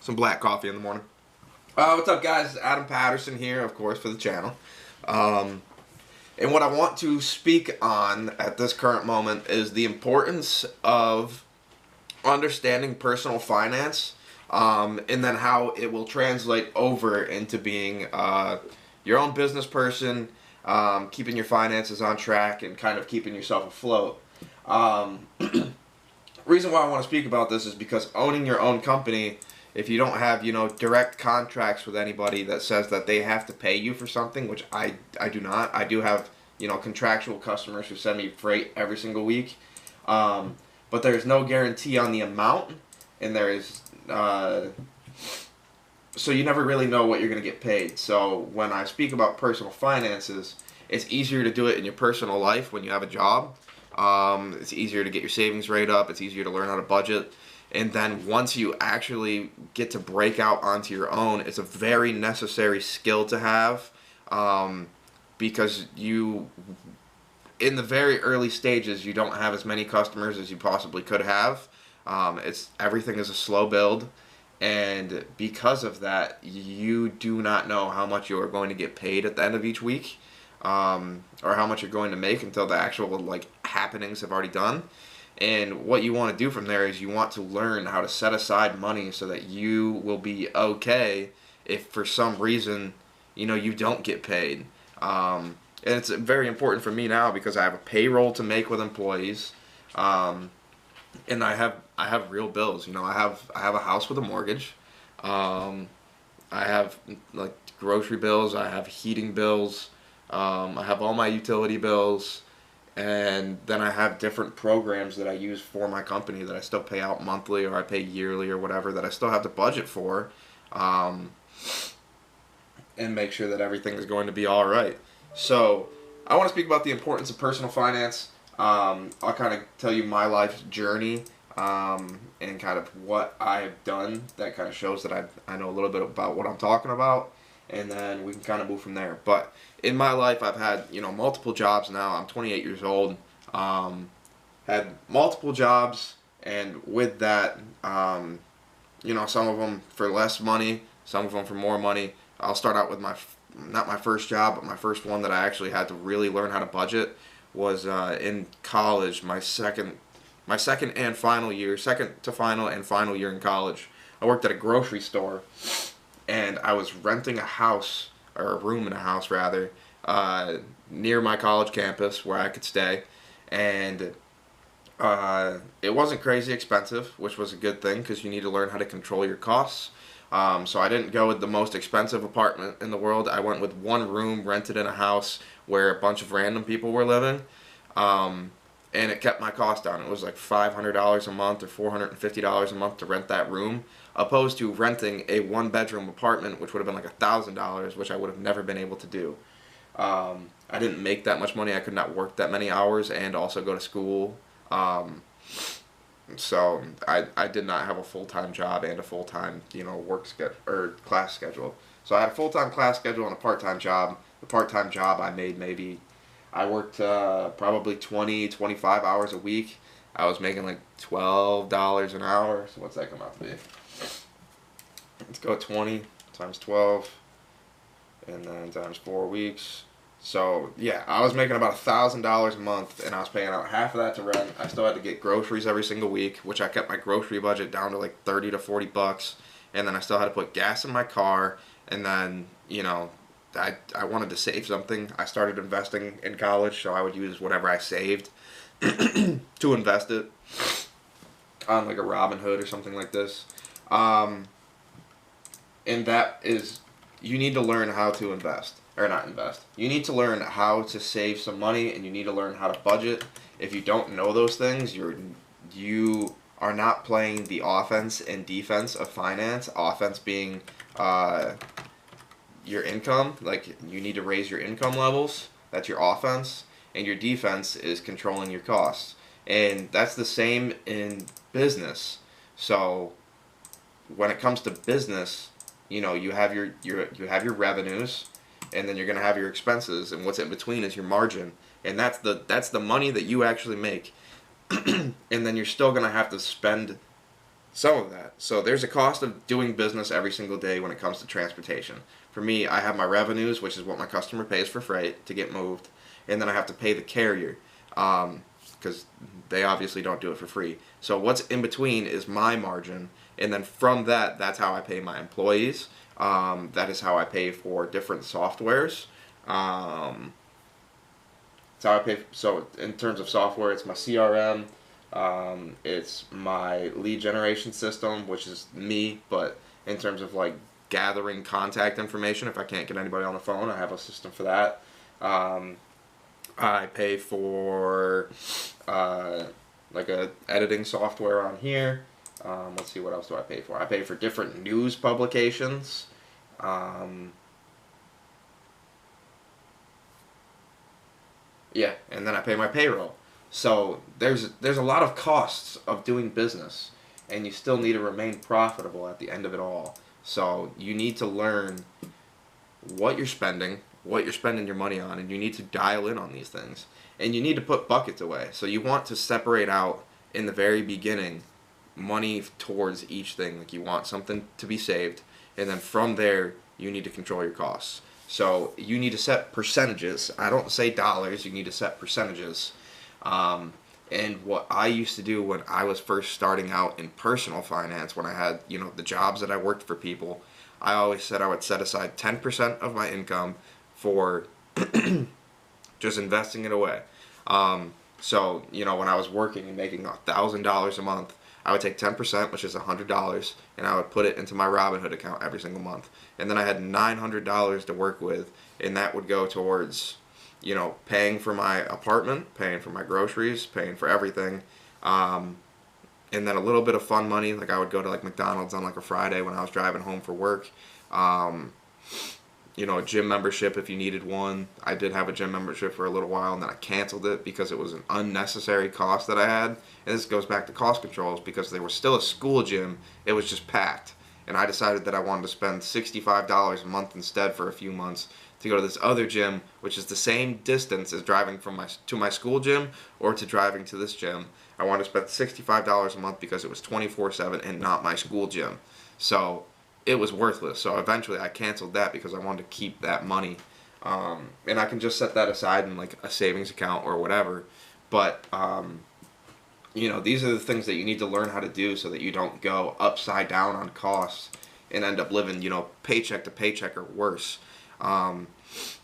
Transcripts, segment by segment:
Some black coffee in the morning. What's up, guys? Adam Patterson here, of course, for the channel. And what I want to speak on at this current moment is the importance of understanding personal finance, and then how it will translate over into being your own business person, keeping your finances on track, and kind of keeping yourself afloat. Reason why I want to speak about this is because owning your own company, if you don't have, direct contracts with anybody that says that they have to pay you for something, which I do not. I do have, contractual customers who send me freight every single week. But there's no guarantee on the amount, and there is, so you never really know what you're going to get paid. So when I speak about personal finances, it's easier to do it in your personal life when you have a job. It's easier to get your savings rate up. It's easier to learn how to budget. And then once you actually get to break out onto your own, it's a very necessary skill to have, because in the very early stages, you don't have as many customers as you possibly could have. Everything is a slow build, and because of that, you do not know how much you are going to get paid at the end of each week, or how much you're going to make until the actual happenings have already done. And what you want to do from there is you want to learn how to set aside money so that you will be okay if for some reason, you don't get paid. And it's very important for me now because I have a payroll to make with employees, and I have real bills. I have a house with a mortgage. I have grocery bills. I have heating bills. I have all my utility bills. And then I have different programs that I use for my company that I still pay out monthly, or I pay yearly, or whatever, that I still have to budget for, and make sure that everything is going to be all right. So I want to speak about the importance of personal finance. I'll kind of tell you my life's journey, and kind of what I've done that kind of shows that I know a little bit about what I'm talking about. And then we can kind of move from there. But in my life, I've had, multiple jobs now. I'm 28 years old. Had multiple jobs, and with that, some of them for less money, some of them for more money. I'll start out with not my first job, but my first one that I actually had to really learn how to budget was in college. My second and final year, second to final and final year in college. I worked at a grocery store. And I was renting a house, or a room in a house rather, near my college campus where I could stay. And it wasn't crazy expensive, which was a good thing because you need to learn how to control your costs. So I didn't go with the most expensive apartment in the world. I went with one room rented in a house where a bunch of random people were living. And it kept my cost down. It was like $500 a month or $450 a month to rent that room, opposed to renting a one-bedroom apartment, which would have been like $1,000, which I would have never been able to do. I didn't make that much money. I could not work that many hours and also go to school. So I did not have a full-time job and a full-time, work schedule or class schedule. So I had a full-time class schedule and a part-time job. The part-time job I worked probably 20, 25 hours a week. I was making like $12 an hour. So what's that come out to be? Let's go 20 times 12, and then times 4 weeks. So yeah, I was making about $1,000 a month, and I was paying out half of that to rent. I still had to get groceries every single week, which I kept my grocery budget down to like 30 to 40 bucks. And then I still had to put gas in my car, and then I wanted to save something. I started investing in college, so I would use whatever I saved to invest it on like a Robinhood or something like this. And that is, you need to learn how to invest, or not invest. You need to learn how to save some money, and you need to learn how to budget. If you don't know those things, you are not playing the offense and defense of finance. Offense being your income, like you need to raise your income levels. That's your offense, and your defense is controlling your costs. And that's the same in business. So when it comes to business, you have your revenues, and then you're going to have your expenses, and what's in between is your margin. And that's the money that you actually make. And then you're still going to have to spend some of that. So there's a cost of doing business every single day when it comes to transportation. For me, I have my revenues, which is what my customer pays for freight to get moved, and then I have to pay the carrier, because they obviously don't do it for free. So what's in between is my margin, and then from that, that's how I pay my employees. That is how I pay for different softwares. It's how I pay. So in terms of software, it's my CRM. It's my lead generation system, which is me. But in terms of like gathering contact information, if I can't get anybody on the phone, I have a system for that. I pay for like a editing software on here. Let's see, what else do I pay for? I pay for different news publications. Yeah, and then I pay my payroll. So there's a lot of costs of doing business, and you still need to remain profitable at the end of it all. So you need to learn what you're spending your money on, and you need to dial in on these things. And you need to put buckets away. So you want to separate out in the very beginning money towards each thing. Like you want something to be saved, and then from there you need to control your costs. So you need to set percentages. I don't say dollars. You need to set percentages. And what I used to do when I was first starting out in personal finance, when I had, the jobs that I worked for people, I always said I would set aside 10% of my income for just investing it away. So, when I was working and making $1,000 a month, I would take 10%, which is $100, and I would put it into my Robinhood account every single month. And then I had $900 to work with, and that would go towards, paying for my apartment, paying for my groceries, paying for everything. And then a little bit of fun money, like I would go to like McDonald's on like a Friday when I was driving home for work. A gym membership if you needed one. I did have a gym membership for a little while, and then I canceled it because it was an unnecessary cost that I had. And this goes back to cost controls, because they were still a school gym. It was just packed. And I decided that I wanted to spend $65 a month instead for a few months to go to this other gym, which is the same distance as driving to my school gym or to driving to this gym. I wanted to spend $65 a month because it was 24/7 and not my school gym. So it was worthless. So eventually I canceled that because I wanted to keep that money. And I can just set that aside in like a savings account or whatever. But, these are the things that you need to learn how to do so that you don't go upside down on costs and end up living, paycheck to paycheck or worse.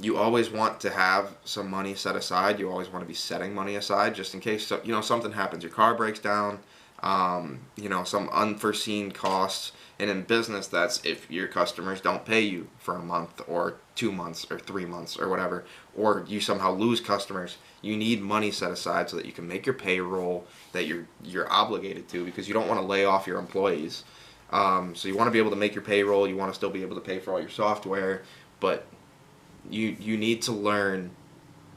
You always want to have some money set aside. You always want to be setting money aside just in case, something happens. Your car breaks down, some unforeseen costs. And in business, that's if your customers don't pay you for a month or 2 months or 3 months or whatever, or you somehow lose customers. You need money set aside so that you can make your payroll that you're obligated to, because you don't want to lay off your employees. So you want to be able to make your payroll. You want to still be able to pay for all your software, but you need to learn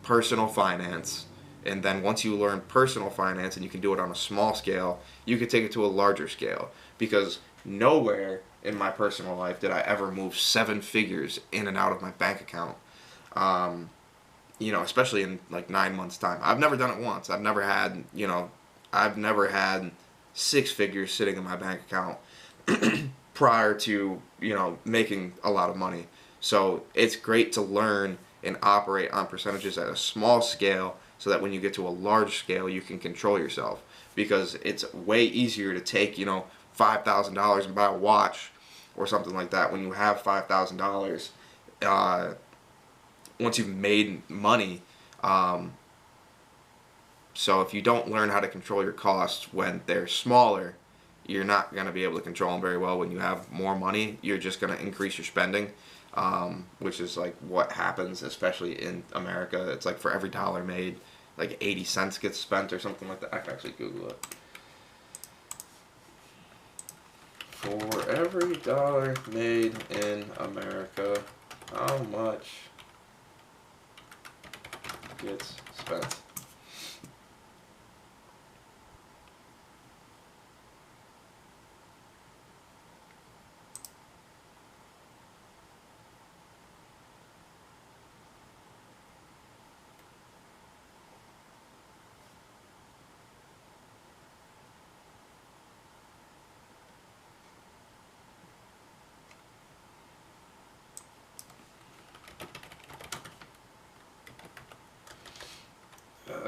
personal finance. And then once you learn personal finance and you can do it on a small scale, you can take it to a larger scale. Because nowhere in my personal life did I ever move 7 figures in and out of my bank account. Especially in like 9 months time. I've never done it once. I've never had 6 figures sitting in my bank account prior to, making a lot of money. So it's great to learn and operate on percentages at a small scale so that when you get to a large scale, you can control yourself. Because it's way easier to take, $5,000 and buy a watch or something like that when you have $5,000. Once you've made money, so if you don't learn how to control your costs when they're smaller, you're not going to be able to control them very well. When you have more money, you're just going to increase your spending, which is like what happens, especially in America. It's like for every dollar made, like 80 cents gets spent or something like that. I can actually Google it. For every dollar made in America, how much gets spent?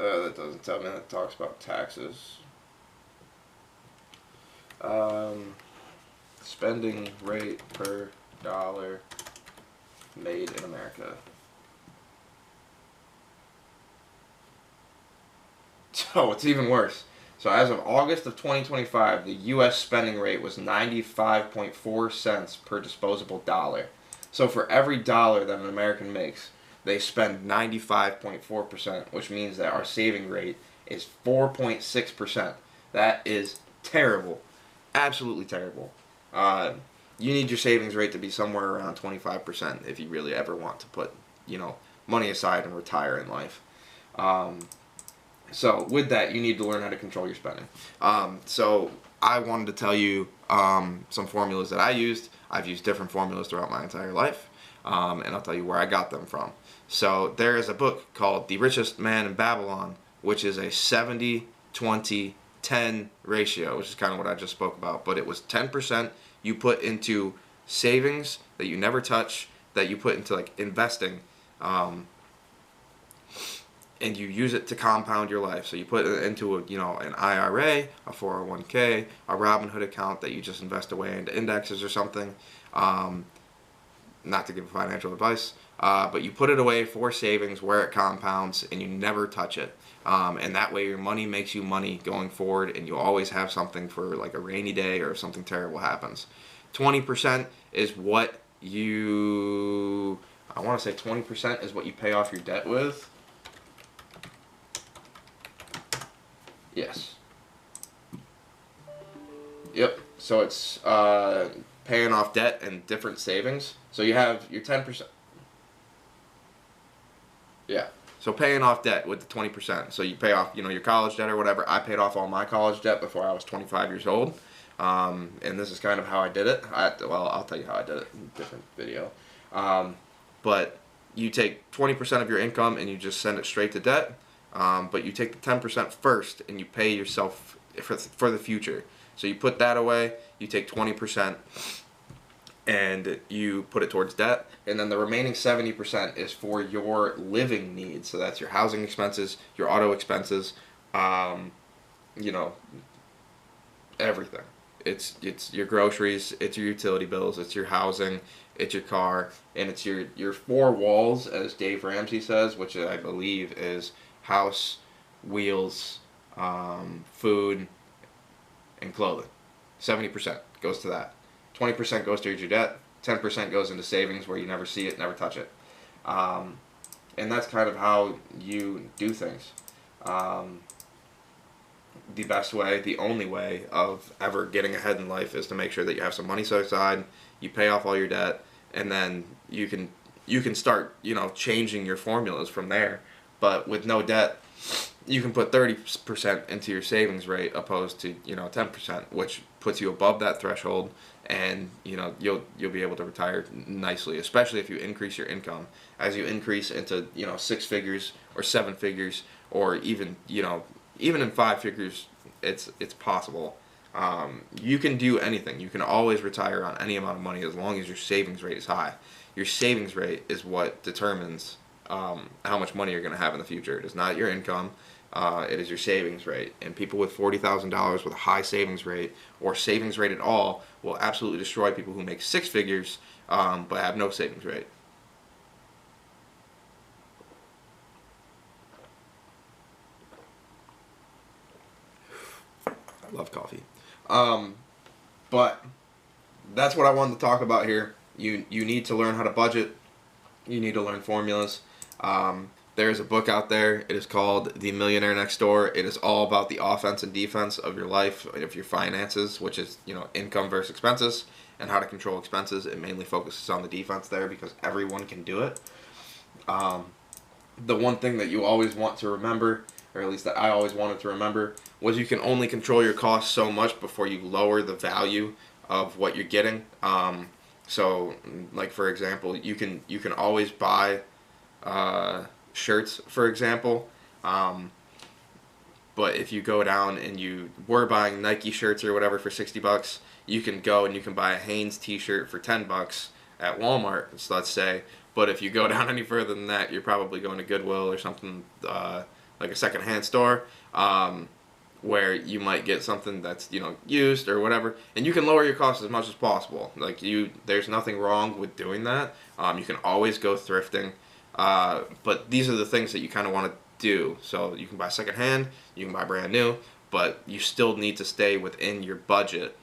That doesn't tell me. That talks about taxes. Spending rate per dollar made in America. So it's even worse. So as of August of 2025, the U.S. spending rate was 95.4 cents per disposable dollar. So for every dollar that an American makes, they spend 95.4%, which means that our saving rate is 4.6%. That is terrible. Absolutely terrible. You need your savings rate to be somewhere around 25% if you really ever want to put, money aside and retire in life. So with that, you need to learn how to control your spending. So I wanted to tell you some formulas that I used. I've used different formulas throughout my entire life, and I'll tell you where I got them from. So there is a book called The Richest Man in Babylon, which is a 70-20-10 ratio, which is kind of what I just spoke about. But it was 10% you put into savings that you never touch, that you put into like investing, and you use it to compound your life. So you put it into an IRA, a 401k, a Robinhood account that you just invest away into indexes or something. Not to give financial advice, but you put it away for savings where it compounds and you never touch it. And that way your money makes you money going forward, and you always have something for like a rainy day or if something terrible happens. 20% is what I want to say 20% is what you pay off your debt with. Yes. Yep. So it's paying off debt and different savings. So you have your 10%. Yeah. So paying off debt with the 20%. So you pay off, your college debt or whatever. I paid off all my college debt before I was 25 years old. And this is kind of how I did it. I'll tell you how I did it in a different video. But you take 20% of your income and you just send it straight to debt. But you take the 10% first and you pay yourself for the future. So you put that away, you take 20% and you put it towards debt, and then the remaining 70% is for your living needs. So that's your housing expenses, your auto expenses, everything. It's your groceries, it's your utility bills, it's your housing, it's your car, and it's your four walls, as Dave Ramsey says, which I believe is house, wheels, food, and clothing. 70% goes to that. 20% goes towards your debt. 10% goes into savings where you never see it, never touch it. And that's kind of how you do things. The best way, the only way of ever getting ahead in life is to make sure that you have some money set aside, you pay off all your debt, and then you can start, changing your formulas from there. But with no debt, you can put 30% into your savings rate opposed to 10%, which puts you above that threshold, and you'll be able to retire nicely, especially if you increase your income. As you increase into 6 figures or 7 figures, or even in 5 figures, it's possible. You can do anything. You can always retire on any amount of money as long as your savings rate is high. Your savings rate is what determines how much money you're going to have in the future. It is not your income. It is your savings rate. And people with $40,000 with a high savings rate, or savings rate at all, will absolutely destroy people who make 6 figures but have no savings rate. I love coffee. But that's what I wanted to talk about here. You need to learn how to budget. You need to learn formulas. There is a book out there. It is called The Millionaire Next Door. It is all about the offense and defense of your life, of your finances, which is income versus expenses, and how to control expenses. It mainly focuses on the defense there because everyone can do it. The one thing that you always want to remember, or at least that I always wanted to remember, was you can only control your costs so much before you lower the value of what you're getting. So, like for example, you can always buy shirts, for example. But if you go down and you were buying Nike shirts or whatever for $60, you can go and you can buy a Hanes t-shirt for $10 at Walmart, let's say. But if you go down any further than that, you're probably going to Goodwill or something like a secondhand store, where you might get something that's, you know, used or whatever, and you can lower your costs as much as possible. Like, there's nothing wrong with doing that. You can always go thrifting, but these are the things that you kind of want to do. So you can buy secondhand, you can buy brand new, but you still need to stay within your budget.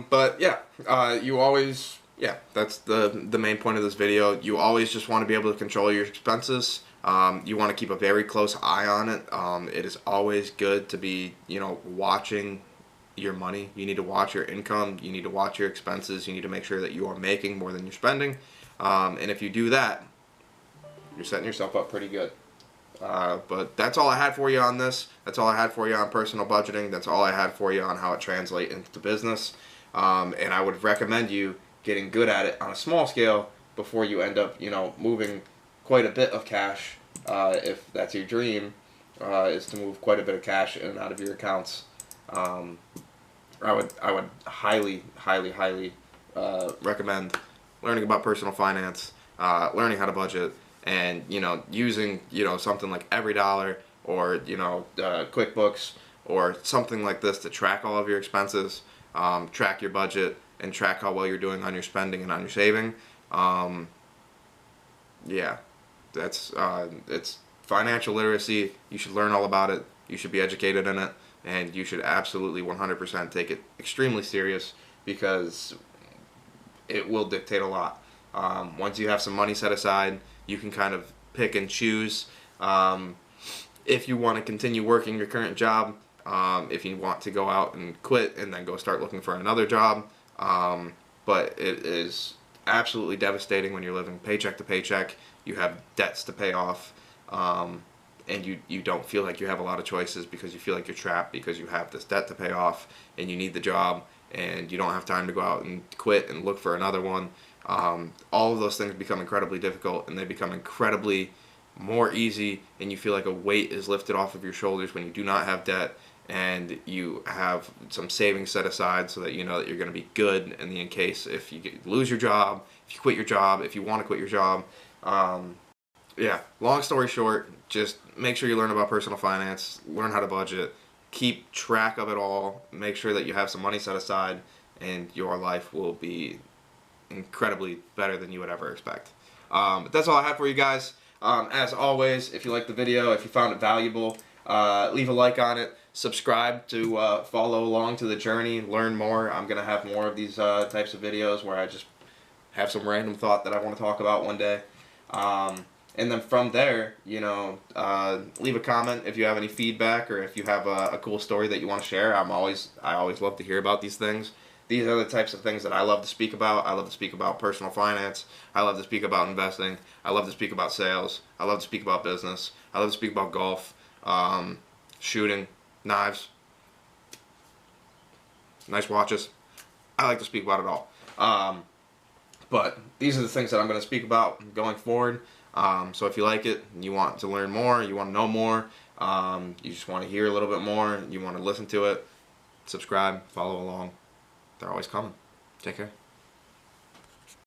But yeah, you always, yeah, that's the main point of this video. You always just want to be able to control your expenses. You want to keep a very close eye on it. It is always good to be, you know, watching your money. You need to watch your income. You need to watch your expenses. You need to make sure that you are making more than you're spending. And if you do that, you're setting yourself up pretty good. But that's all I had for you on this. That's all I had for you on personal budgeting. That's all I had for you on how it translates into business. And I would recommend you getting good at it on a small scale before you end up, you know, moving quite a bit of cash. If that's your dream, is to move quite a bit of cash in and out of your accounts. I would highly recommend learning about personal finance, learning how to budget, and, you know, using, you know, something like EveryDollar or, you know, QuickBooks or something like this to track all of your expenses, track your budget, and track how well you're doing on your spending and on your saving. Yeah, that's it's financial literacy. You should learn all about it. You should be educated in it, and you should absolutely 100% take it extremely serious, because it will dictate a lot. Once you have some money set aside, you can kind of pick and choose if you want to continue working your current job, if you want to go out and quit and then go start looking for another job. But it is absolutely devastating when you're living paycheck to paycheck. You have debts to pay off, and you don't feel like you have a lot of choices because you feel like you're trapped because you have this debt to pay off and you need the job and you don't have time to go out and quit and look for another one. All of those things become incredibly difficult, and they become incredibly more easy, and you feel like a weight is lifted off of your shoulders when you do not have debt and you have some savings set aside so that you know that you're going to be good in case if you lose your job, if you quit your job, if you want to quit your job. Yeah, long story short, just make sure you learn about personal finance, learn how to budget, keep track of it all, make sure that you have some money set aside, and your life will be incredibly better than you would ever expect. But that's all I have for you guys. As always, if you liked the video, if you found it valuable, leave a like on it, subscribe to follow along to the journey, learn more. I'm going to have more of these types of videos where I just have some random thought that I want to talk about one day. And then from there, you know, leave a comment if you have any feedback, or if you have a cool story that you want to share. I always love to hear about these things. These are the types of things that I love to speak about. I love to speak about personal finance. I love to speak about investing. I love to speak about sales. I love to speak about business. I love to speak about golf, shooting, knives, nice watches. I like to speak about it all. But these are the things that I'm going to speak about going forward. So if you like it, you want to learn more, you want to know more, you just want to hear a little bit more, you want to listen to it, subscribe, follow along. They're always coming. Take care.